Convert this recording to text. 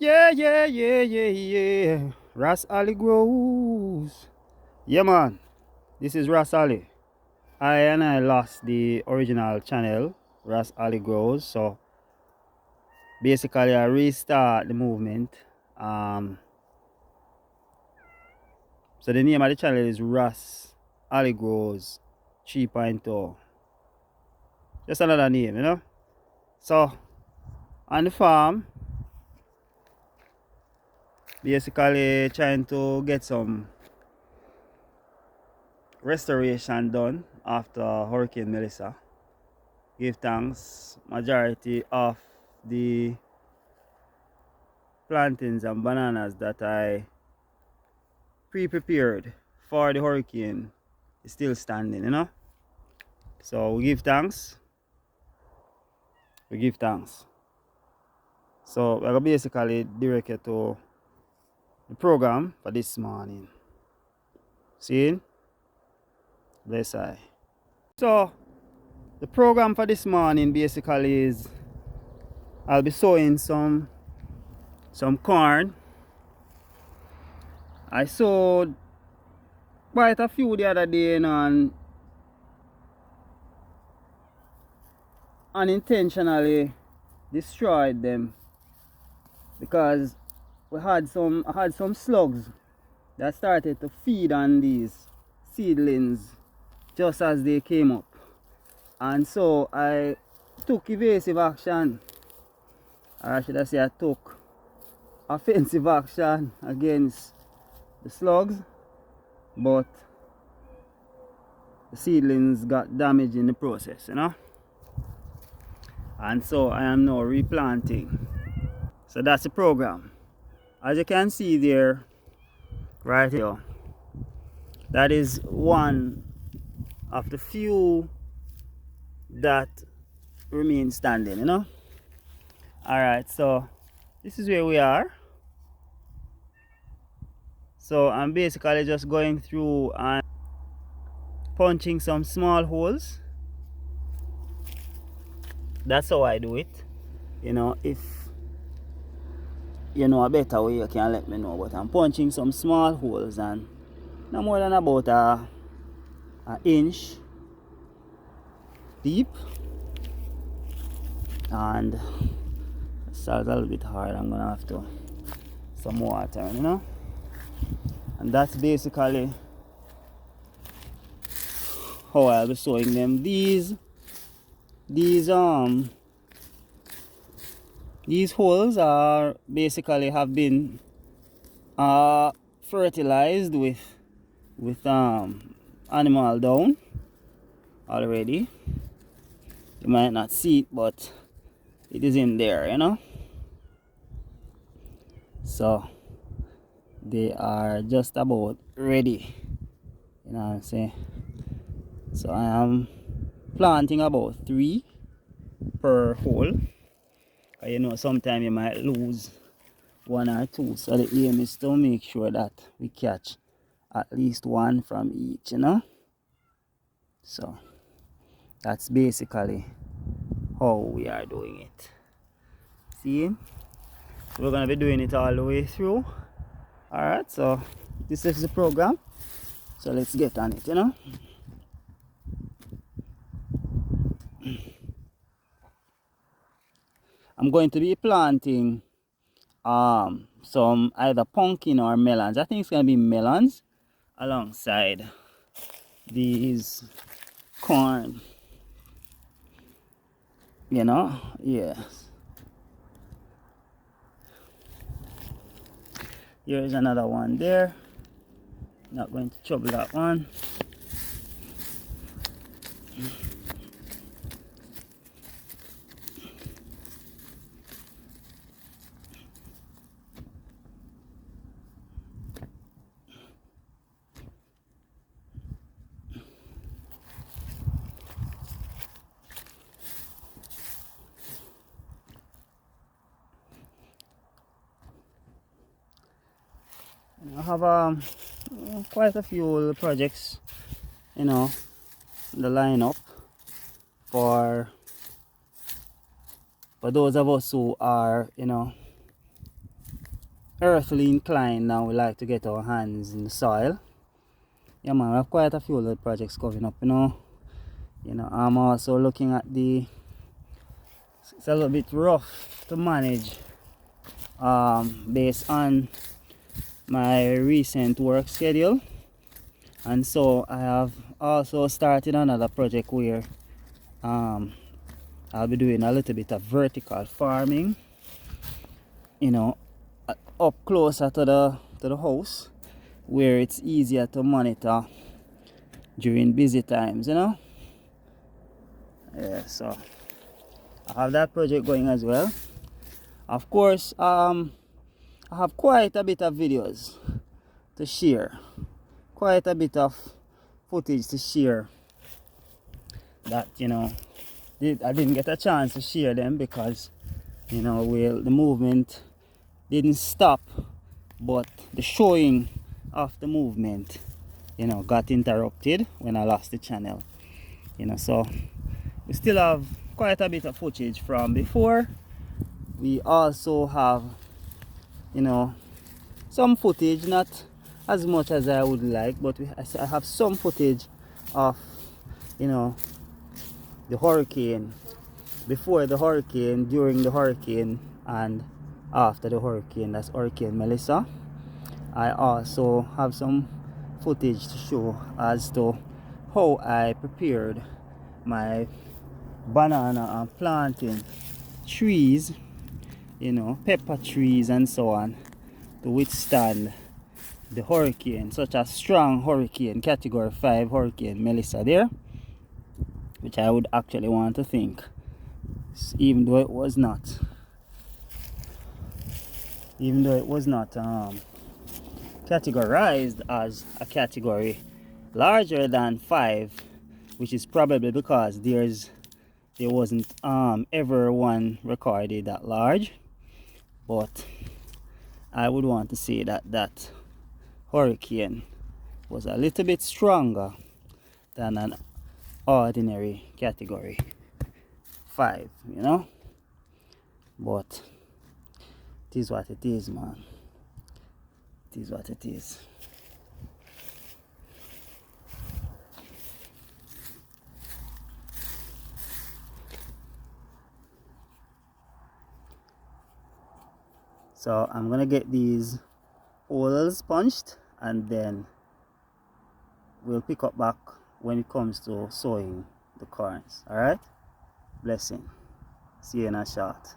Yeah, yeah, yeah, yeah, yeah. Ras Ali Grows. Yeah, man. This is Ras Ali. I lost the original channel, Ras Ali Grows. So basically, I restart the movement. Um, so the name of the channel is Ras Ali Grows 3.0. Just another name, you know. So on the farm, basically trying to get some restoration done after Hurricane Melissa. Give thanks, majority of the plantains and bananas that I pre-prepared for the hurricane is still standing, you know. So we give thanks. We give thanks. So we're basically directed to the program for this morning. See? Bless I. So the program for this morning basically is I'll be sowing some corn. I sowed quite a few the other day, you know, and unintentionally destroyed them because I had some slugs that started to feed on these seedlings just as they came up, and so I took evasive action, or should I say I took offensive action against the slugs, but the seedlings got damaged in the process, you know. And so I am now replanting. So that's the program. As you can see there, right here, that is one of the few that remain standing, you know. Alright, so this is where we are. So I'm basically just going through and punching some small holes. That's how I do it. You know, if you know a better way, you can let me know. But I'm punching some small holes, and no more than about an inch deep. And it's a little bit hard. I'm gonna have to some water, you know. And that's basically how I'll be sowing them. These holes are basically have been fertilized with animal down already. You might not see it, but it is in there, you know. So they are just about ready, you know what I'm saying. So I am planting about 3 per hole. You know, sometimes you might lose 1 or 2, so the aim is to make sure that we catch at least 1 from each, you know. So that's basically how we are doing it. See, so we're gonna be doing it all the way through. All right, so this is the program, so let's get on it, you know. I'm going to be planting some either pumpkin or melons. I think it's gonna be melons alongside these corn, you know. Yes, here's another one there. Not going to trouble that one. I have quite a few projects, you know, in the lineup for those of us who are, you know, earthly inclined now. We like to get our hands in the soil. Yeah man, we have quite a few little projects coming up, you know. I'm also looking at it's a little bit rough to manage based on my recent work schedule, and so I have also started another project where I'll be doing a little bit of vertical farming, up closer to the house, where it's easier to monitor during busy times, Yeah, so I have that project going as well. Of course, I have quite a bit of videos to share, quite a bit of footage to share that I didn't get a chance to share them because the movement didn't stop, but the showing of the movement got interrupted when I lost the channel. So we still have quite a bit of footage from before. We also have some footage, not as much as I would like, but I have some footage of the hurricane, before the hurricane, during the hurricane, and after the hurricane. That's Hurricane Melissa. I also have some footage to show as to how I prepared my banana and planting trees, pepper trees and so on, to withstand the hurricane, such a strong hurricane, category 5 Hurricane Melissa there, which I would actually want to think, even though it was not categorized as a category larger than 5, which is probably because there wasn't ever one recorded that large. But I would want to say that hurricane was a little bit stronger than an ordinary category 5, but it is what it is, man. It is what it is. So I'm gonna get these holes punched, and then we'll pick up back when it comes to sowing the corns. All right, blessing. See you in a short.